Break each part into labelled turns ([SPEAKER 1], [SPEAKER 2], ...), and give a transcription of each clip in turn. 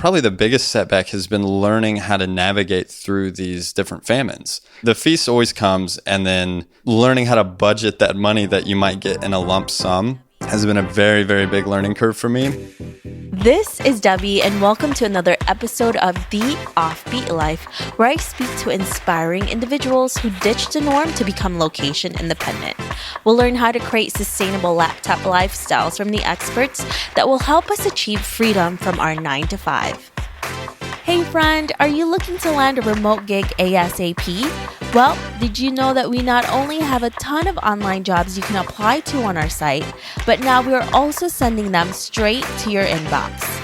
[SPEAKER 1] probably the biggest setback has been learning how to navigate through these different famines. The feast always comes, and then learning how to budget that money that you might get in a lump sum has been a very, very big learning curve for me.
[SPEAKER 2] This is Debbie, and welcome to another episode of The Offbeat Life, where I speak to inspiring individuals who ditched the norm to become location independent. We'll learn how to create sustainable laptop lifestyles from the experts that will help us achieve freedom from our 9 to 5. Hey friend, are you looking to land a remote gig ASAP? Well, did you know that we not only have a ton of online jobs you can apply to on our site, but now we are also sending them straight to your inbox.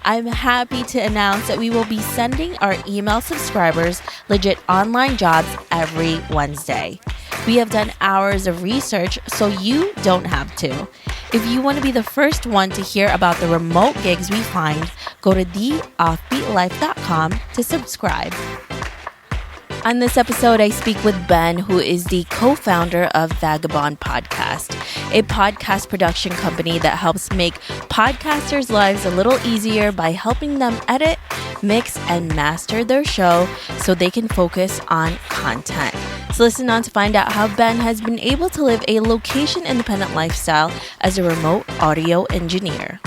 [SPEAKER 2] I'm happy to announce that we will be sending our email subscribers legit online jobs every Wednesday. We have done hours of research, so you don't have to. If you want to be the first one to hear about the remote gigs we find, go to theoffbeatlife.com to subscribe. On this episode, I speak with Ben, who is the co-founder of Vagabond Podcast, a podcast production company that helps make podcasters' lives a little easier by helping them edit, mix, and master their show so they can focus on content. So listen on to find out how Ben has been able to live a location-independent lifestyle as a remote audio engineer.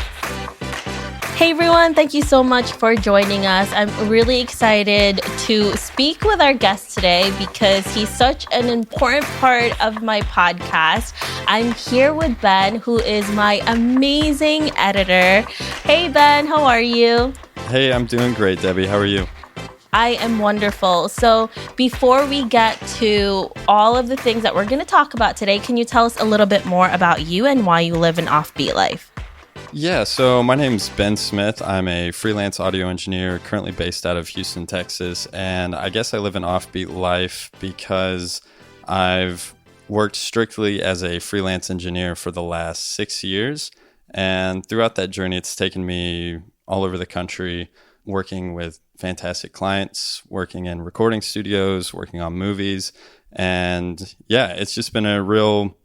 [SPEAKER 2] Hey everyone, thank you so much for joining us. I'm really excited to speak with our guest today because he's such an important part of my podcast. I'm here with Ben, who is my amazing editor. Hey Ben, how are you?
[SPEAKER 1] Hey, I'm doing great, Debbie. How are you?
[SPEAKER 2] I am wonderful. So before we get to all of the things that we're going to talk about today, can you tell us a little bit more about you and why you live an offbeat life?
[SPEAKER 1] Yeah, so my name's Ben Smith. I'm a freelance audio engineer currently based out of Houston, Texas. And I guess I live an offbeat life because I've worked strictly as a freelance engineer for the last 6 years. And throughout that journey, it's taken me all over the country working with fantastic clients, working in recording studios, working on movies. And yeah, it's just been a real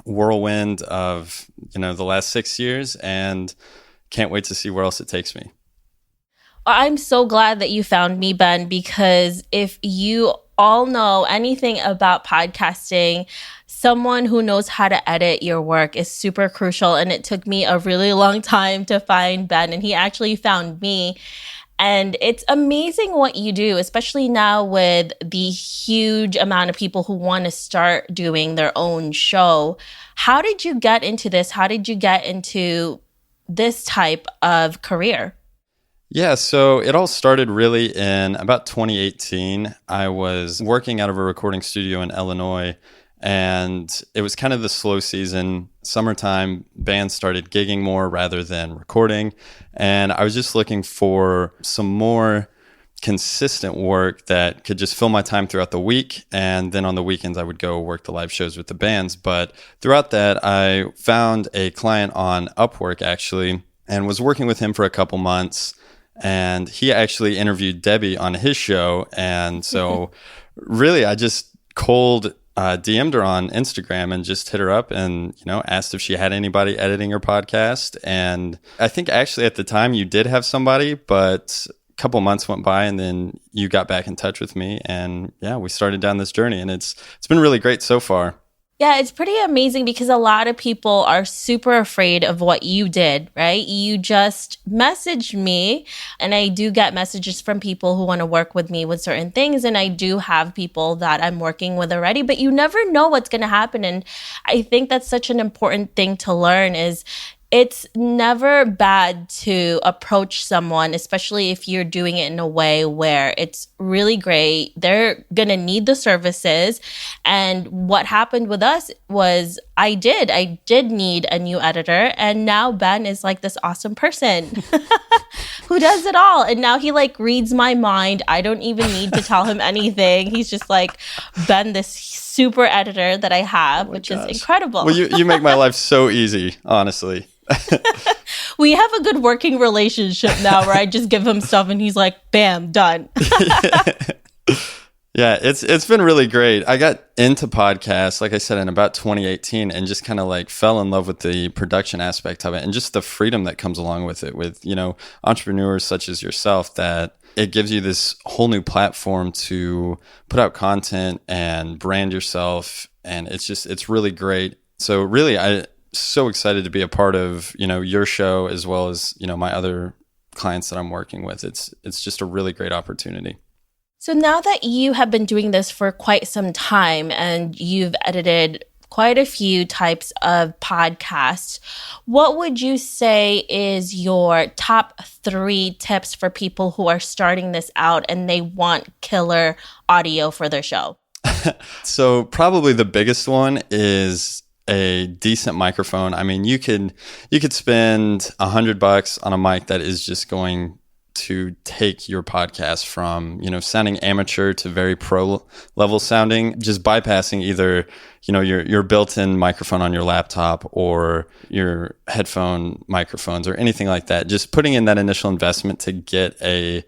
[SPEAKER 1] whirlwind of, the last 6 years, and can't wait to see where else it takes me.
[SPEAKER 2] I'm so glad that you found me, Ben, because if you all know anything about podcasting, someone who knows how to edit your work is super crucial. And it took me a really long time to find Ben, and he actually found me. And it's amazing what you do, especially now with the huge amount of people who want to start doing their own show. How did you get into this? How did you get into this type of career?
[SPEAKER 1] Yeah, so it all started really in about 2018. I was working out of a recording studio in Illinois, and it was kind of the slow season. Summertime, bands started gigging more rather than recording. And I was just looking for some more consistent work that could just fill my time throughout the week. And then on the weekends, I would go work the live shows with the bands. But throughout that, I found a client on Upwork, actually, and was working with him for a couple months. And he actually interviewed Debbie on his show. And so really, I just cold DM'd her on Instagram and just hit her up and, asked if she had anybody editing her podcast. And I think actually at the time you did have somebody, but a couple months went by and then you got back in touch with me. And yeah, we started down this journey, and it's been really great so far.
[SPEAKER 2] Yeah, it's pretty amazing because a lot of people are super afraid of what you did, right? You just messaged me, and I do get messages from people who want to work with me with certain things. And I do have people that I'm working with already, but you never know what's going to happen. And I think that's such an important thing to learn is it's never bad to approach someone, especially if you're doing it in a way where it's really great. They're going to need the services. And what happened with us was I did need a new editor. And now Ben is like this awesome person who does it all. And now he reads my mind. I don't even need to tell him anything. He's just Ben, this super editor that I have, which is incredible.
[SPEAKER 1] Well, you make my life so easy, honestly.
[SPEAKER 2] We have a good working relationship now where I just give him stuff and he's like, bam, done.
[SPEAKER 1] Yeah, it's been really great. I got into podcasts, like I said, in about 2018 and just kind of like fell in love with the production aspect of it and just the freedom that comes along with it with, entrepreneurs such as yourself that it gives you this whole new platform to put out content and brand yourself. And it's really great. So really, I'm so excited to be a part of, your show as well as, my other clients that I'm working with. It's just a really great opportunity.
[SPEAKER 2] So now that you have been doing this for quite some time and you've edited quite a few types of podcasts, what would you say is your top 3 tips for people who are starting this out and they want killer audio for their show?
[SPEAKER 1] So probably the biggest one is a decent microphone. I mean, you could spend $100 on a mic that is just going to take your podcast from, sounding amateur to very pro level sounding, just bypassing either, your built-in microphone on your laptop or your headphone microphones or anything like that. Just putting in that initial investment to get a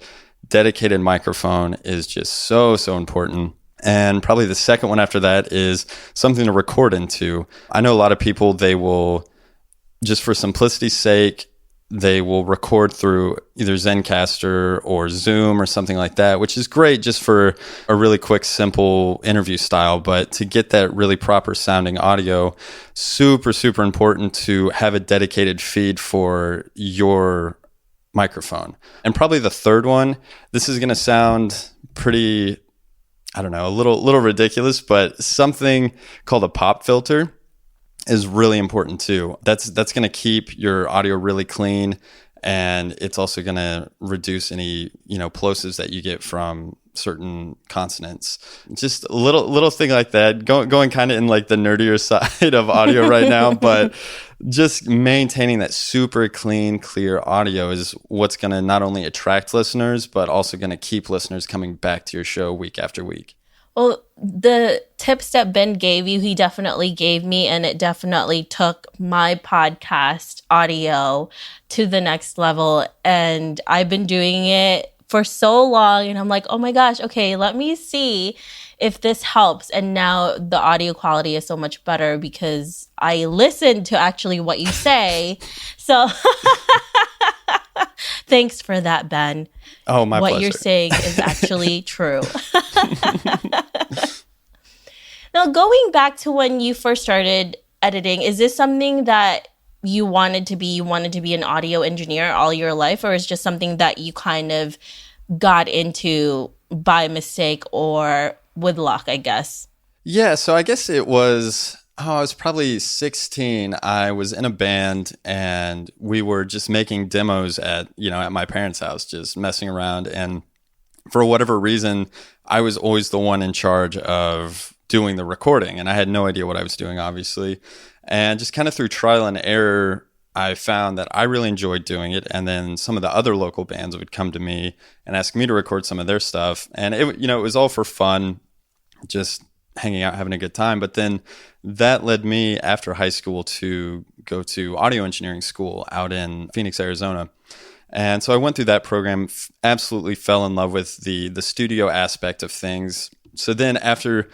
[SPEAKER 1] dedicated microphone is just so important. And probably the second one after that is something to record into. I know a lot of people, they will, just for simplicity's sake, they will record through either Zencaster or Zoom or something like that, which is great just for a really quick, simple interview style. But to get that really proper sounding audio, super important to have a dedicated feed for your microphone. And probably the third one, this is going to sound pretty, I don't know, a little ridiculous, but something called a pop filter is really important too. That's going to keep your audio really clean, and it's also going to reduce any plosives that you get from certain consonants. Just a little thing like that. Going kind of in like the nerdier side of audio right now, but just maintaining that super clean, clear audio is what's going to not only attract listeners, but also going to keep listeners coming back to your show week after week.
[SPEAKER 2] Well, the tips that Ben gave you, he definitely gave me, and it definitely took my podcast audio to the next level. And I've been doing it for so long, and I'm like, oh my gosh, okay, let me see if this helps. And now the audio quality is so much better because I listen to actually what you say. So thanks for that, Ben.
[SPEAKER 1] Oh, my pleasure.
[SPEAKER 2] What you're saying is actually true. Now, going back to when you first started editing, is this something that you wanted to be? You wanted to be an audio engineer all your life, or is just something that you kind of got into by mistake or with luck, I guess?
[SPEAKER 1] Yeah, so I guess it was, I was probably 16. I was in a band and we were just making demos at my parents' house, just messing around. And for whatever reason, I was always the one in charge of doing the recording, and I had no idea what I was doing, obviously. And just kind of through trial and error, I found that I really enjoyed doing it. And then some of the other local bands would come to me and ask me to record some of their stuff. And it was all for fun, just hanging out, having a good time. But then that led me after high school to go to audio engineering school out in Phoenix, Arizona. And so I went through that program, absolutely fell in love with the studio aspect of things. So then after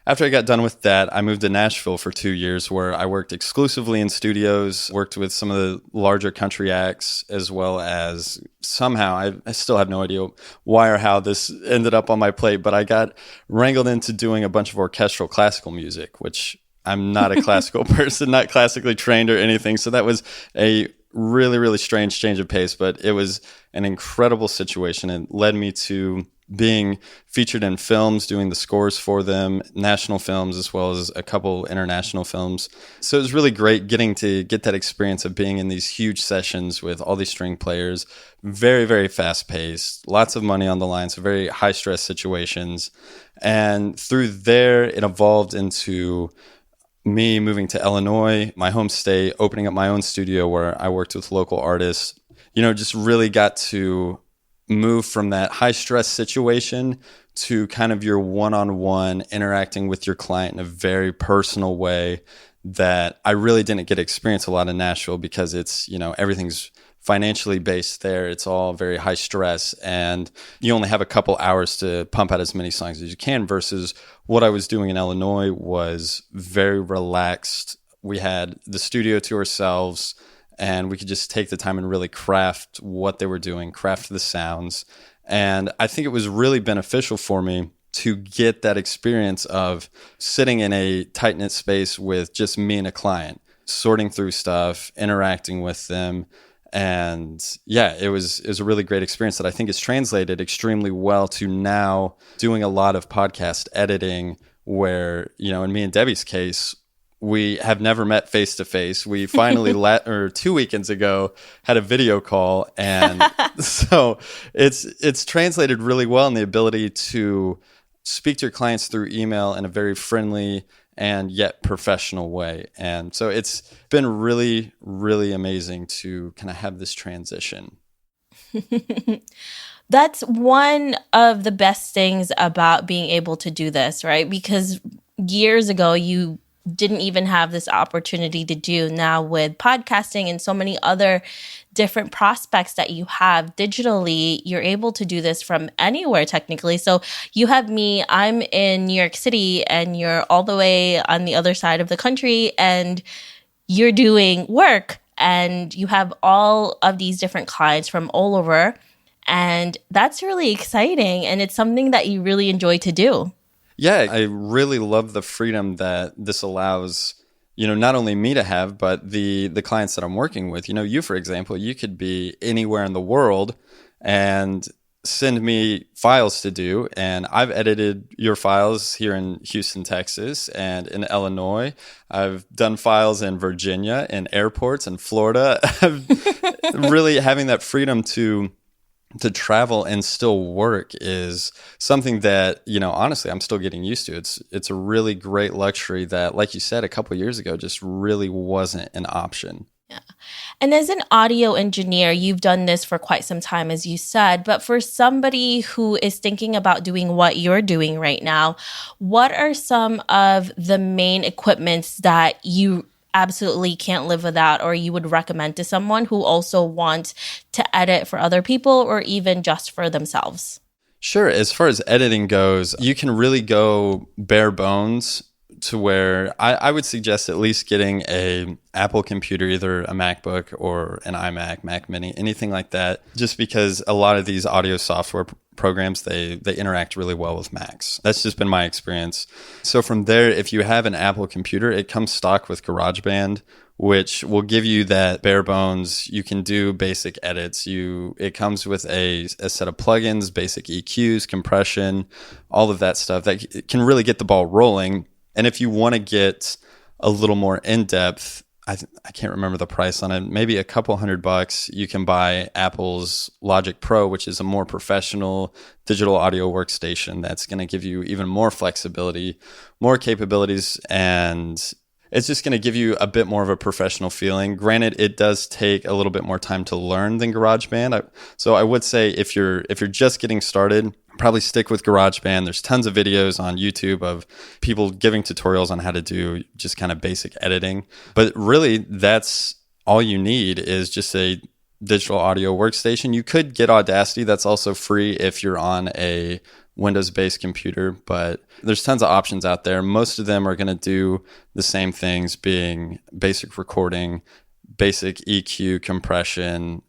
[SPEAKER 1] I got done with that, I moved to Nashville for 2 years where I worked exclusively in studios, worked with some of the larger country acts, as well as somehow, I still have no idea why or how this ended up on my plate, but I got wrangled into doing a bunch of orchestral classical music, which I'm not a classical person, not classically trained or anything. So that was a really strange change of pace, but it was an incredible situation and led me to being featured in films, doing the scores for them, national films, as well as a couple international films. So it was really great getting to get that experience of being in these huge sessions with all these string players, very fast paced, lots of money on the line, so very high stress situations. And through there, it evolved into me moving to Illinois, my home state, opening up my own studio where I worked with local artists, just really got to move from that high stress situation to kind of your one-on-one interacting with your client in a very personal way that I really didn't get to experience a lot in Nashville because it's, everything's financially based there. It's all very high stress, and you only have a couple hours to pump out as many songs as you can, versus what I was doing in Illinois was very relaxed. We had the studio to ourselves, and we could just take the time and really craft what they were doing, craft the sounds. And I think it was really beneficial for me to get that experience of sitting in a tight-knit space with just me and a client, sorting through stuff, interacting with them. And yeah, it was a really great experience that I think is translated extremely well to now doing a lot of podcast editing where, in me and Debbie's case, we have never met face to face. We finally 2 weekends ago had a video call, and so it's translated really well in the ability to speak to your clients through email in a very friendly and yet professional way. And so it's been really, really amazing to kind of have this transition.
[SPEAKER 2] That's one of the best things about being able to do this, right? Because years ago, you didn't even have this opportunity to do. Now with podcasting and so many other different prospects that you have digitally, you're able to do this from anywhere technically. So you have me, I'm in New York City, and you're all the way on the other side of the country, and you're doing work, and you have all of these different clients from all over. And that's really exciting. And it's something that you really enjoy to do.
[SPEAKER 1] Yeah, I really love the freedom that this allows, not only me to have, but the clients that I'm working with. You, for example, you could be anywhere in the world and send me files to do. And I've edited your files here in Houston, Texas, and in Illinois. I've done files in Virginia, in airports, in Florida. Really having that freedom to travel and still work is something that, honestly, I'm still getting used to. It's a really great luxury that, like you said, a couple of years ago, just really wasn't an option.
[SPEAKER 2] Yeah. And as an audio engineer, you've done this for quite some time, as you said, but for somebody who is thinking about doing what you're doing right now, what are some of the main equipments that you absolutely can't live without, or you would recommend to someone who also wants to edit for other people or even just for themselves?
[SPEAKER 1] Sure. As far as editing goes, you can really go bare bones to where I would suggest at least getting a Apple computer, either a MacBook or an iMac, Mac Mini, anything like that, just because a lot of these audio software programs, they interact really well with Macs. That's just been my experience. So from there, if you have an Apple computer, it comes stock with GarageBand, which will give you that bare bones. You can do basic edits. It comes with a set of plugins, basic EQs, compression, all of that stuff that can really get the ball rolling. And if you want to get a little more in-depth, I can't remember the price on it, maybe a couple $100, you can buy Apple's Logic Pro, which is a more professional digital audio workstation that's going to give you even more flexibility, more capabilities, and it's just going to give you a bit more of a professional feeling. Granted, it does take a little bit more time to learn than GarageBand. So I would say if you're just getting started, probably stick with GarageBand. There's tons of videos on YouTube of people giving tutorials on how to do just kind of basic editing. But really, that's all you need is just a digital audio workstation. You could get Audacity. That's also free if you're on a Windows-based computer, but there's tons of options out there. Most of them are going to do the same things, being basic recording, basic EQ, compression,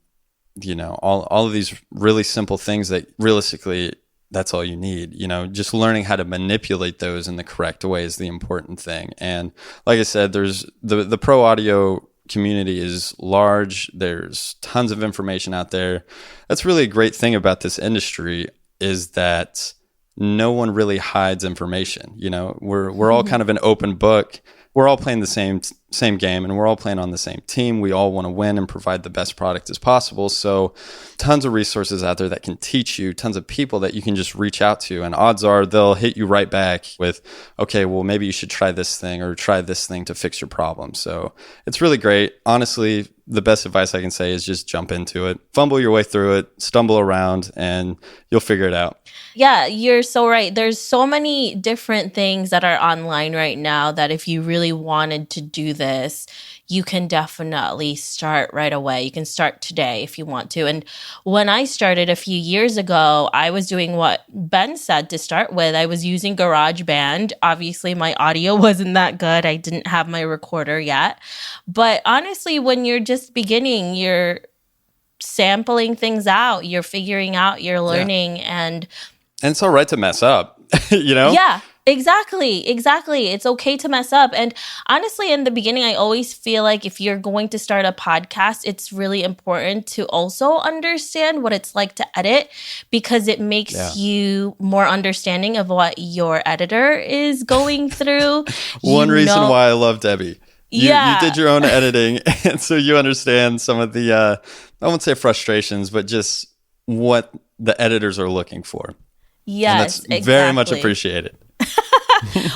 [SPEAKER 1] all of these really simple things that realistically, that's all you need. Just learning how to manipulate those in the correct way is the important thing. And like I said, there's the pro audio community is large. There's tons of information out there. That's really a great thing about this industry, is that no one really hides information. We're all kind of an open book. We're all playing the same game, and we're all playing on the same team. We all want to win and provide the best product as possible. So tons of resources out there that can teach you, tons of people that you can just reach out to. And odds are they'll hit you right back with, okay, well, maybe you should try this thing or try this thing to fix your problem. So it's really great. Honestly, the best advice I can say is just jump into it, fumble your way through it, stumble around, and you'll figure it out.
[SPEAKER 2] Yeah, you're so right. There's so many different things that are online right now that if you really wanted to do this, you can definitely start right away. You can start today if you want to. And when I started a few years ago, I was doing what Ben said to start with. I was using GarageBand. Obviously, my audio wasn't that good. I didn't have my recorder yet. But honestly, when you're just beginning, you're sampling things out, you're figuring out, you're learning, and
[SPEAKER 1] it's all right to mess up, you know?
[SPEAKER 2] Yeah, exactly. It's okay to mess up. And honestly, in the beginning, I always feel like if you're going to start a podcast, it's really important to also understand what it's like to edit, because it makes you more understanding of what your editor is going through.
[SPEAKER 1] One reason why I love Debbie. You did your own editing, and so you understand some of the, I won't say frustrations, but just what the editors are looking for.
[SPEAKER 2] Yes,
[SPEAKER 1] and that's very much appreciated.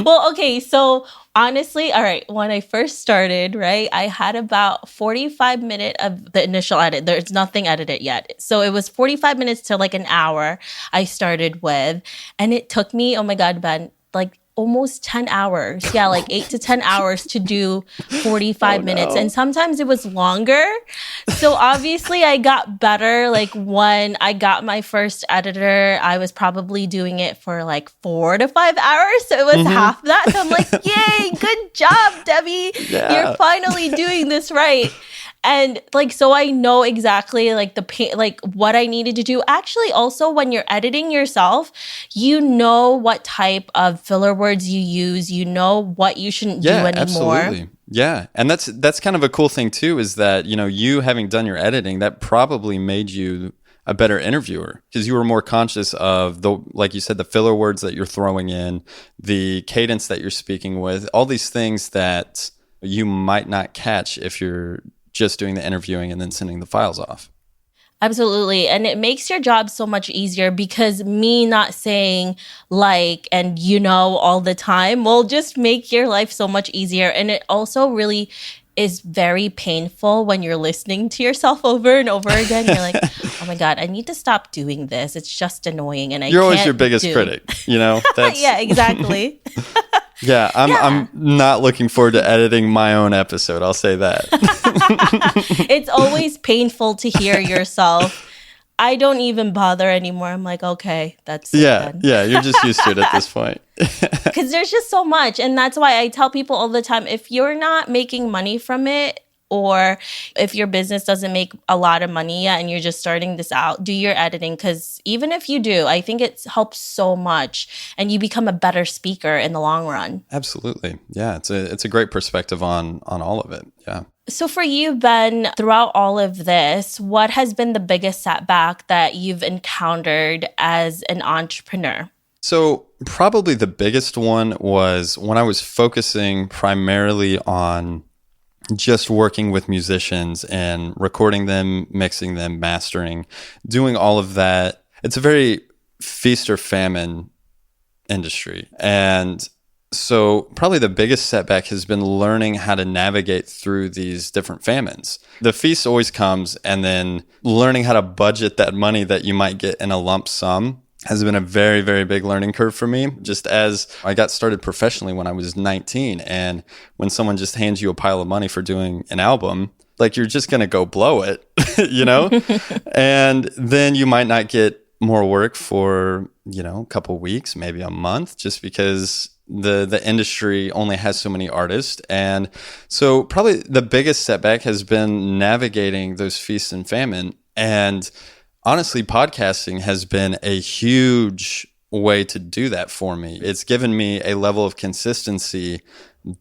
[SPEAKER 2] Well, okay, so honestly, all right, when I first started, right, I had about 45 minutes of the initial edit. There's nothing edited yet. So it was 45 minutes to like an hour I started with. And it took me, oh my God, Ben, like almost 10 hours. Yeah, like 8 to 10 hours to do 45 minutes. And sometimes it was longer. So obviously I got better. Like when I got my first editor, I was probably doing it for like 4 to 5 hours. So it was half that. So I'm like, yay, good job, Debbie.
[SPEAKER 1] Yeah.
[SPEAKER 2] You're finally doing this right. And like, so I know exactly like like what I needed to do. Actually, also when you're editing yourself, you know what type of filler words you use. You know what you shouldn't do anymore.
[SPEAKER 1] Absolutely. Yeah. And that's kind of a cool thing too, is that, you know, you having done your editing, that probably made you a better interviewer, because you were more conscious of the, like you said, the filler words that you're throwing in, the cadence that you're speaking with, all these things that you might not catch if you're just doing the interviewing and then sending the files off.
[SPEAKER 2] Absolutely. And it makes your job so much easier, because me not saying like and you know all the time will just make your life so much easier. And it also really is very painful when you're listening to yourself over and over again. You're like, oh my God, I need to stop doing this. It's just annoying. And
[SPEAKER 1] you're always your biggest critic, you know? That's...
[SPEAKER 2] Yeah, exactly.
[SPEAKER 1] Yeah, I'm not looking forward to editing my own episode. I'll say that.
[SPEAKER 2] It's always painful to hear yourself. I don't even bother anymore. I'm like, okay, that's it then.
[SPEAKER 1] Yeah, you're just used to it at this point.
[SPEAKER 2] Because there's just so much. And that's why I tell people all the time, if you're not making money from it, or if your business doesn't make a lot of money yet and you're just starting this out, do your editing. Because even if you do, I think it helps so much and you become a better speaker in the long run.
[SPEAKER 1] Absolutely. Yeah, it's a great perspective on all of it. Yeah.
[SPEAKER 2] So for you, Ben, throughout all of this, what has been the biggest setback that you've encountered as an entrepreneur?
[SPEAKER 1] So probably the biggest one was when I was focusing primarily on just working with musicians and recording them, mixing them, mastering, doing all of that. It's a very feast or famine industry. And so probably the biggest setback has been learning how to navigate through these different famines. The feast always comes, and then learning how to budget that money that you might get in a lump sum has been a very, very big learning curve for me. Just as I got started professionally when I was 19, and when someone just hands you a pile of money for doing an album, like you're just going to go blow it, you know? And then you might not get more work for, you know, a couple weeks, maybe a month, just because the industry only has so many artists. And so probably the biggest setback has been navigating those feasts and famine. And honestly, podcasting has been a huge way to do that for me. It's given me a level of consistency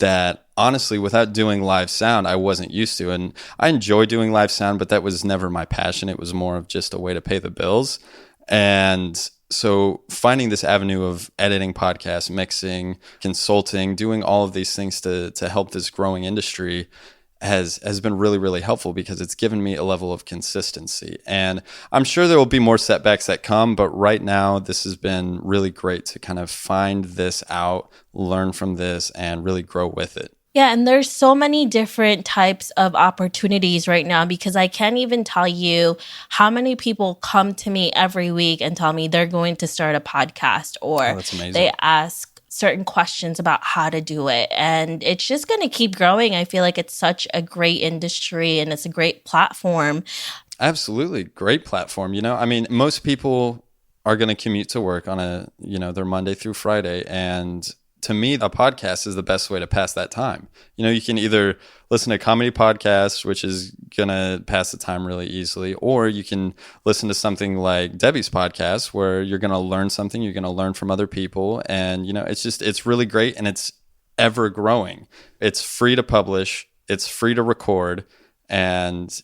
[SPEAKER 1] that honestly, without doing live sound, I wasn't used to. And I enjoy doing live sound, but that was never my passion. It was more of just a way to pay the bills. And so finding this avenue of editing podcasts, mixing, consulting, doing all of these things to help this growing industry has been really, really helpful, because it's given me a level of consistency. And I'm sure there will be more setbacks that come, but right now this has been really great to kind of find this out, learn from this, and really grow with it.
[SPEAKER 2] Yeah, and there's so many different types of opportunities right now, because I can't even tell you how many people come to me every week and tell me they're going to start a podcast, or
[SPEAKER 1] that's amazing.
[SPEAKER 2] They ask certain questions about how to do it. And it's just going to keep growing. I feel like it's such a great industry and it's a great platform.
[SPEAKER 1] Absolutely. Great platform. I mean, most people are going to commute to work on their Monday through Friday. And to me, a podcast is the best way to pass that time. You can either listen to a comedy podcast, which is going to pass the time really easily, or you can listen to something like Debbie's podcast, where you're going to learn something, you're going to learn from other people. And, it's really great, and it's ever growing. It's free to publish, it's free to record, and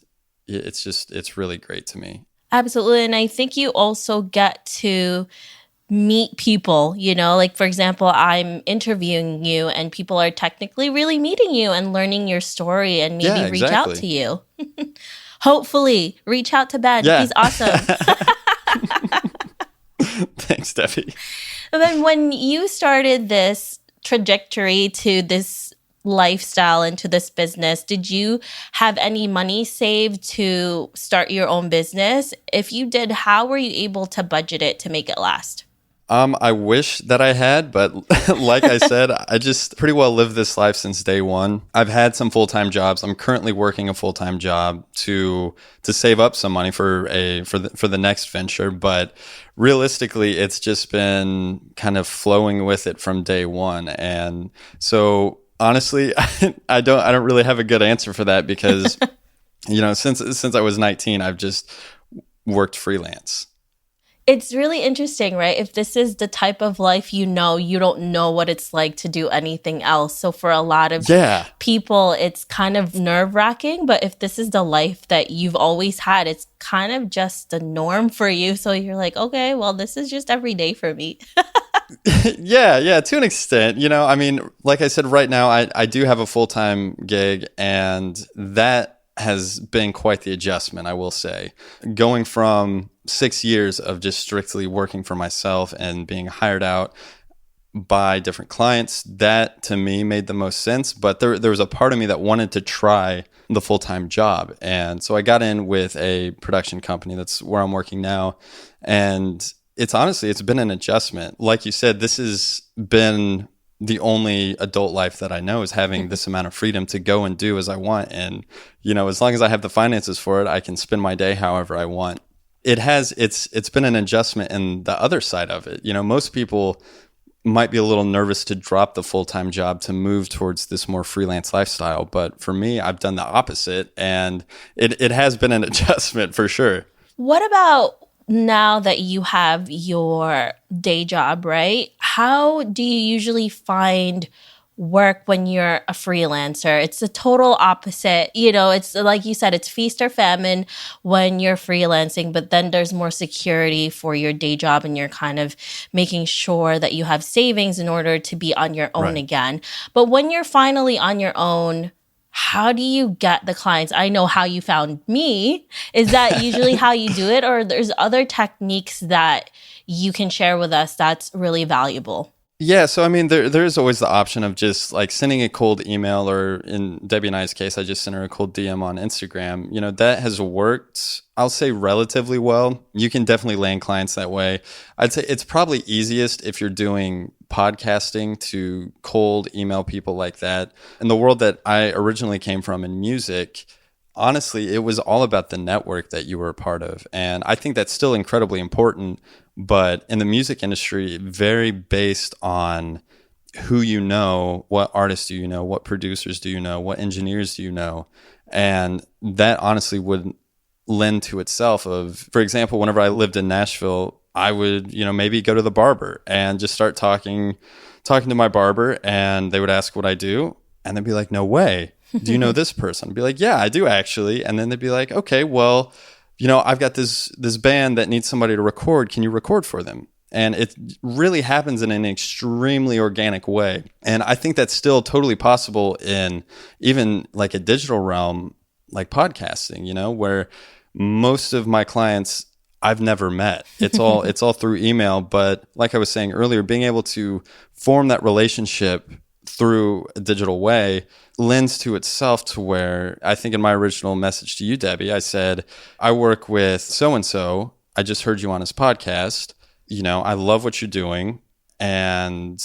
[SPEAKER 1] it's really great to me.
[SPEAKER 2] Absolutely. And I think you also get to meet people, like for example, I'm interviewing you and people are technically really meeting you and learning your story and maybe reach out to you. Hopefully reach out to Ben. Yeah. He's awesome.
[SPEAKER 1] Thanks, Debbie.
[SPEAKER 2] And then when you started this trajectory to this lifestyle into this business, did you have any money saved to start your own business? If you did, how were you able to budget it to make it last?
[SPEAKER 1] I wish that I had, but like I said, I just pretty well lived this life since day one. I've had some full-time jobs. I'm currently working a full-time job to save up some money for the next venture, but realistically, it's just been kind of flowing with it from day one. And so honestly, I don't really have a good answer for that because since I was 19, I've just worked freelance.
[SPEAKER 2] It's really interesting, right? If this is the type of life you don't know what it's like to do anything else. So for a lot of people, it's kind of nerve-wracking. But if this is the life that you've always had, it's kind of just the norm for you. So you're like, okay, well, this is just every day for me.
[SPEAKER 1] Yeah, to an extent. I mean, like I said, right now, I do have a full-time gig, and that has been quite the adjustment, I will say. Going from 6 years of just strictly working for myself and being hired out by different clients, that to me made the most sense. But there was a part of me that wanted to try the full-time job. And so I got in with a production company. That's where I'm working now. And it's been an adjustment. Like you said, this has been the only adult life that I know, is having this amount of freedom to go and do as I want. And, as long as I have the finances for it, I can spend my day however I want. It's been an adjustment in the other side of it. Most people might be a little nervous to drop the full-time job to move towards this more freelance lifestyle. But for me, I've done the opposite, and it has been an adjustment for sure.
[SPEAKER 2] What about now that you have your day job, right? How do you usually find work when you're a freelancer? It's the total opposite. It's like you said, it's feast or famine when you're freelancing, but then there's more security for your day job and you're kind of making sure that you have savings in order to be on your own again. But when you're finally on your own, how do you get the clients? I know how you found me. Is that usually how you do it? Or there's other techniques that you can share with us that's really valuable?
[SPEAKER 1] Yeah, so I mean, there's always the option of just like sending a cold email, or in Debbie and I's case, I just sent her a cold DM on Instagram. That has worked, I'll say, relatively well. You can definitely land clients that way. I'd say it's probably easiest if you're doing podcasting to cold email people like that. In the world that I originally came from in music, honestly, it was all about the network that you were a part of. And I think that's still incredibly important. But in the music industry, very based on who you know, what artists do you know, what producers do you know, what engineers do you know. And that honestly would lend to itself of, for example, whenever I lived in Nashville, I would, maybe go to the barber and just start talking to my barber, and they would ask what I do. And they'd be like, no way. Do you know this person? I'd be like, yeah, I do actually. And then they'd be like, okay, well, I've got this band that needs somebody to record. Can you record for them? And it really happens in an extremely organic way. And I think that's still totally possible in even like a digital realm, like podcasting, where most of my clients I've never met. It's all through email. But like I was saying earlier, being able to form that relationship through a digital way lends to itself to where I think in my original message to you, Debbie, I said, I work with so-and-so. I just heard you on his podcast. I love what you're doing. And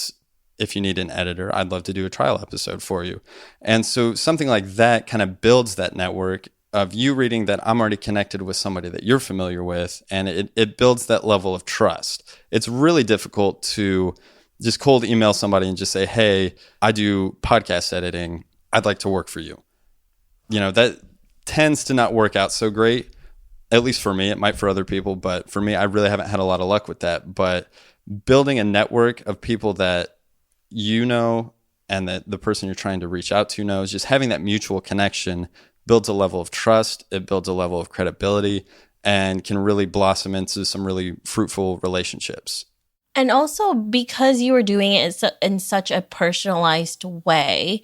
[SPEAKER 1] if you need an editor, I'd love to do a trial episode for you. And so something like that kind of builds that network of you reading that I'm already connected with somebody that you're familiar with, and it builds that level of trust. It's really difficult to just cold email somebody and just say, hey, I do podcast editing. I'd like to work for you. That tends to not work out so great, at least for me. It might for other people, but for me, I really haven't had a lot of luck with that. But building a network of people that you know and that the person you're trying to reach out to knows, just having that mutual connection builds a level of trust, it builds a level of credibility, and can really blossom into some really fruitful relationships.
[SPEAKER 2] And also, because you were doing it in such a personalized way,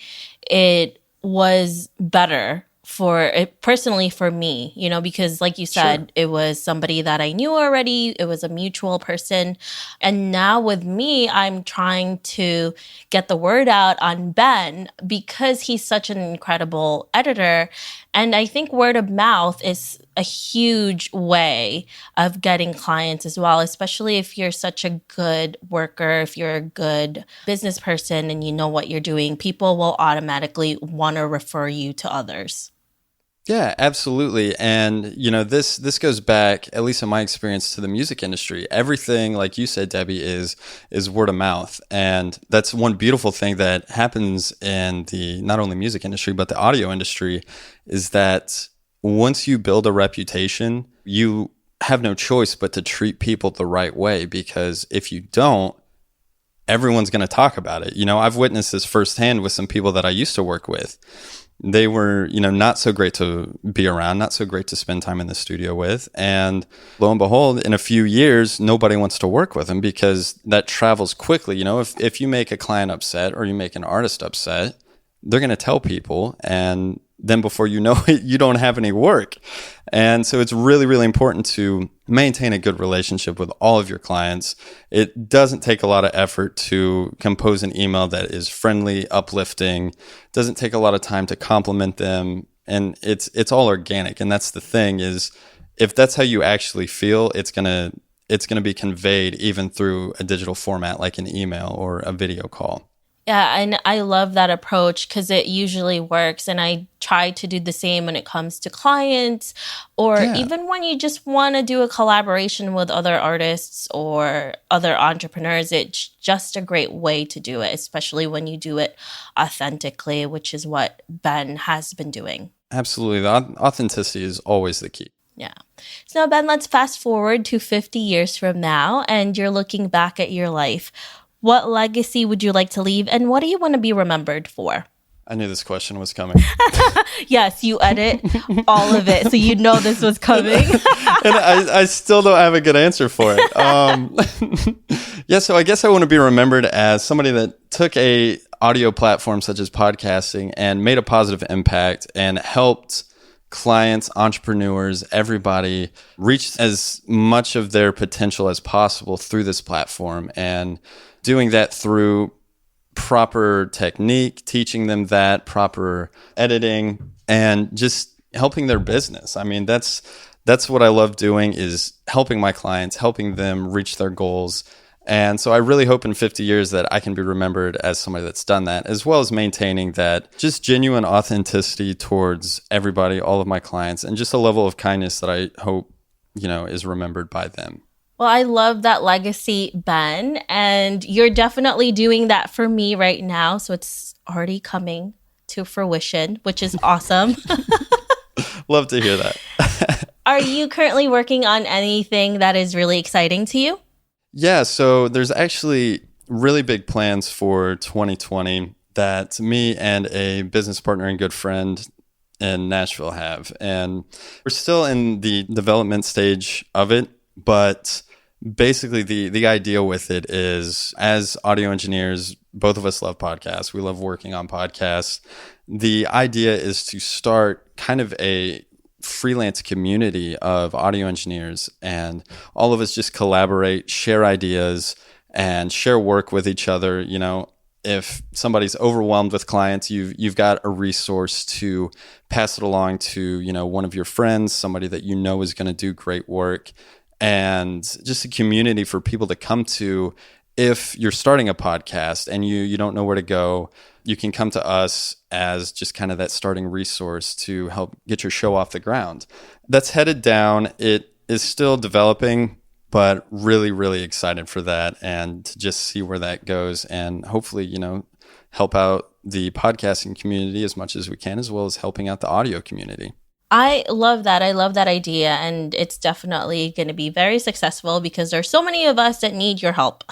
[SPEAKER 2] it was better for it personally for me, because like you said,
[SPEAKER 1] Sure.
[SPEAKER 2] It was somebody that I knew already. It was a mutual person. And now with me, I'm trying to get the word out on Ben because he's such an incredible editor. And I think word of mouth is a huge way of getting clients as well, especially if you're such a good worker, if you're a good business person and you know what you're doing, people will automatically want to refer you to others.
[SPEAKER 1] Yeah, absolutely. And, this goes back, at least in my experience, to the music industry. Everything, like you said, Debbie, is word of mouth. And that's one beautiful thing that happens in the not only music industry, but the audio industry, is that once you build a reputation, you have no choice but to treat people the right way, because if you don't, everyone's going to talk about it. I've witnessed this firsthand with some people that I used to work with. They were, not so great to be around, not so great to spend time in the studio with. And lo and behold, in a few years, nobody wants to work with them because that travels quickly. If you make a client upset or you make an artist upset, they're going to tell people. And then before you know it, you don't have any work. And so it's really, really important to maintain a good relationship with all of your clients. It doesn't take a lot of effort to compose an email that is friendly, uplifting. It doesn't take a lot of time to compliment them. And it's all organic. And that's the thing, is if that's how you actually feel, it's gonna be conveyed even through a digital format like an email or a video call.
[SPEAKER 2] Yeah, and I love that approach because it usually works. And I try to do the same when it comes to clients, or even when you just want to do a collaboration with other artists or other entrepreneurs. It's just a great way to do it, especially when you do it authentically, which is what Ben has been doing.
[SPEAKER 1] Absolutely. The authenticity is always the key.
[SPEAKER 2] Yeah. So now, Ben, let's fast forward to 50 years from now, and you're looking back at your life. What legacy would you like to leave, and what do you want to be remembered for?
[SPEAKER 1] I knew this question was coming.
[SPEAKER 2] Yes, you edit all of it, so you know this was coming.
[SPEAKER 1] And I still don't have a good answer for it. Yeah, so I guess I want to be remembered as somebody that took a audio platform such as podcasting and made a positive impact and helped clients, entrepreneurs, everybody reach as much of their potential as possible through this platform, and doing that through proper technique, teaching them that, proper editing, and just helping their business. I mean, that's what I love doing, is helping my clients, helping them reach their goals. And so I really hope in 50 years that I can be remembered as somebody that's done that, as well as maintaining that just genuine authenticity towards everybody, all of my clients, and just a level of kindness that I hope, is remembered by them.
[SPEAKER 2] Well, I love that legacy, Ben, and you're definitely doing that for me right now. So it's already coming to fruition, which is awesome.
[SPEAKER 1] Love to hear that.
[SPEAKER 2] Are you currently working on anything that is really exciting to you?
[SPEAKER 1] Yeah, so there's actually really big plans for 2020 that me and a business partner and good friend in Nashville have. And we're still in the development stage of it, but basically the idea with it is, as audio engineers, both of us love podcasts. We love working on podcasts. The idea is to start kind of a freelance community of audio engineers, and all of us just collaborate, share ideas, and share work with each other. If somebody's overwhelmed with clients, you've got a resource to pass it along to, one of your friends, somebody that is going to do great work, and just a community for people to come to if you're starting a podcast and you don't know where to go, you can come to us as just kind of that starting resource to help get your show off the ground. That's headed down. It is still developing, but really, really excited for that and to just see where that goes and hopefully, help out the podcasting community as much as we can, as well as helping out the audio community.
[SPEAKER 2] I love that. I love that idea. And it's definitely going to be very successful because there's so many of us that need your help.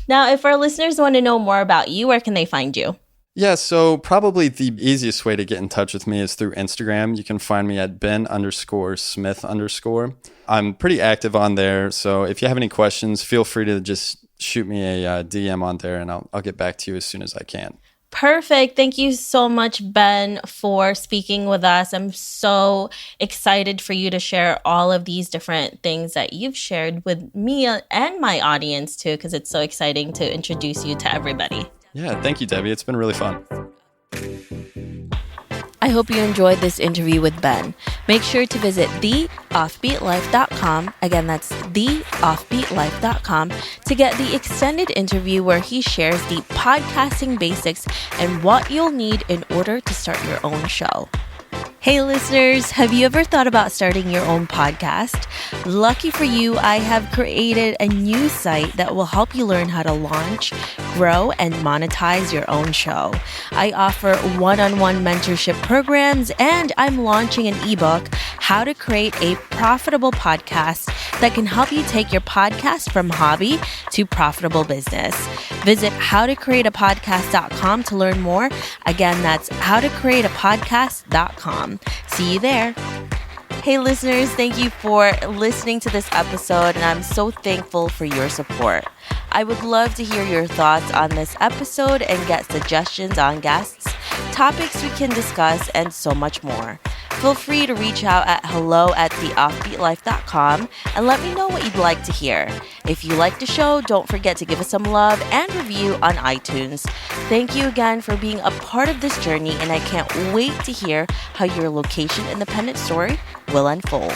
[SPEAKER 2] Now, if our listeners want to know more about you, where can they find you?
[SPEAKER 1] Yeah, so probably the easiest way to get in touch with me is through Instagram. You can find me at Ben_Smith_. I'm pretty active on there. So if you have any questions, feel free to just shoot me a DM on there and I'll get back to you as soon as I can.
[SPEAKER 2] Perfect. Thank you so much, Ben, for speaking with us. I'm so excited for you to share all of these different things that you've shared with me and my audience too, because it's so exciting to introduce you to everybody.
[SPEAKER 1] Yeah, thank you, Debbie. It's been really fun.
[SPEAKER 2] I hope you enjoyed this interview with Ben. Make sure to visit theoffbeatlife.com. Again, that's theoffbeatlife.com to get the extended interview where he shares the podcasting basics and what you'll need in order to start your own show. Hey listeners, have you ever thought about starting your own podcast? Lucky for you, I have created a new site that will help you learn how to launch, grow, and monetize your own show. I offer one-on-one mentorship programs, and I'm launching an ebook, How to Create a Profitable Podcast, that can help you take your podcast from hobby to profitable business. Visit howtocreateapodcast.com to learn more. Again, that's howtocreateapodcast.com. See you there. Hey listeners, thank you for listening to this episode, and I'm so thankful for your support. I would love to hear your thoughts on this episode and get suggestions on guests, topics we can discuss, and so much more. Feel free to reach out at hello@theoffbeatlife.com and let me know what you'd like to hear. If you like the show, don't forget to give us some love and review on iTunes. Thank you again for being a part of this journey, and I can't wait to hear how your location independent story will unfold.